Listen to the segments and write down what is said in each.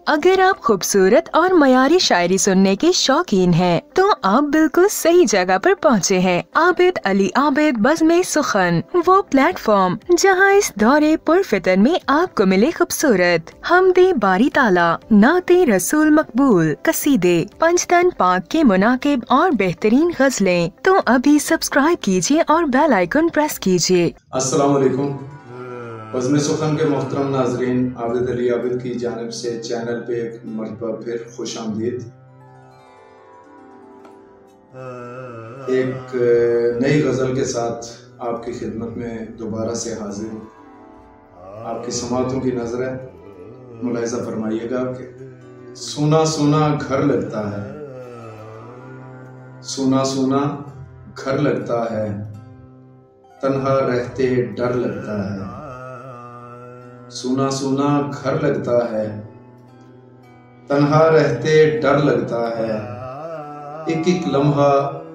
अगर आप खूबसूरत और मयारी शायरी सुनने के शौकीन हैं, तो आप बिल्कुल सही जगह पर पहुंचे हैं। आबिद अली आबिद बज़्म सुखन, वो प्लेटफॉर्म जहां इस दौरे पुरफितन में आपको मिले खूबसूरत हमदे बारी ताला, नाते रसूल मकबूल, कसीदे, पंचतन पाक के मुनाकिब और बेहतरीन गजलें। तो अभी सब्सक्राइब कीजिए और बेल आइकन प्रेस कीजिए। अस्सलाम वालेकुम। बज़्म सुखन के मोहतरम नाजरीन, आबिद अली आबिद की जानिब से चैनल पे एक मरतबा फिर खुश आमदीद। एक नई गज़ल के साथ आपकी खिदमत में दोबारा से हाजिर हूँ। आपकी समातों की नजर है, मुलाहिज़ा फरमाइएगा कि सूना सूना घर लगता है, सूना सूना घर लगता है, तन्हा रहते डर लगता है। सूना सूना घर लगता है, तन्हा रहते डर लगता है। एक एक लम्हा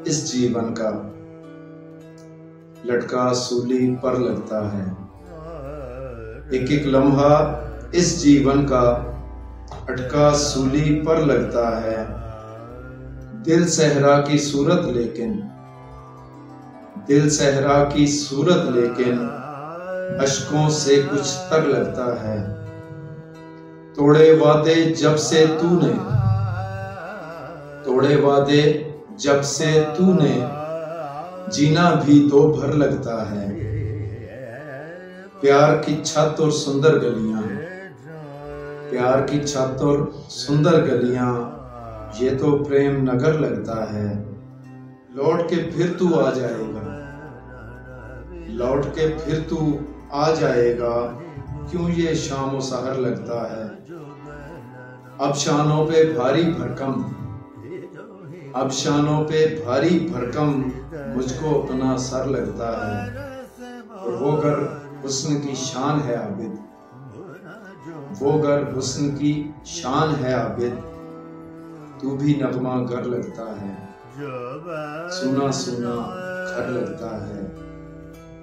इस जीवन का लटका सूली पर लगता है। एक एक लम्हा इस जीवन का अटका सूली पर लगता है। दिल सहरा की सूरत लेकिन, दिल सहरा की सूरत लेकिन अश्कों से कुछ तर लगता है। तोड़े वादे जब से तूने, तोड़े वादे जब से तूने, जीना भी दो भर लगता है। प्यार की छत और सुंदर गलियां, प्यार की छत और सुंदर गलियां, ये तो प्रेम नगर लगता है। लौट के फिर तू आ जाएगा, लौट के फिर तू आ जाएगा, क्यों ये शाम सहर लगता है। अब शानों पे भारी भरकम, अब शानों पे भारी भरकम, मुझको अपना सर लगता है। और वो गर हुस्न की शान है आबिद, वो गर हुस्न की शान है आबिद, तू भी नगमा घर लगता है। सुना सुना घर लगता है,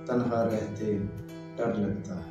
तन्हा रहते डर लगता है।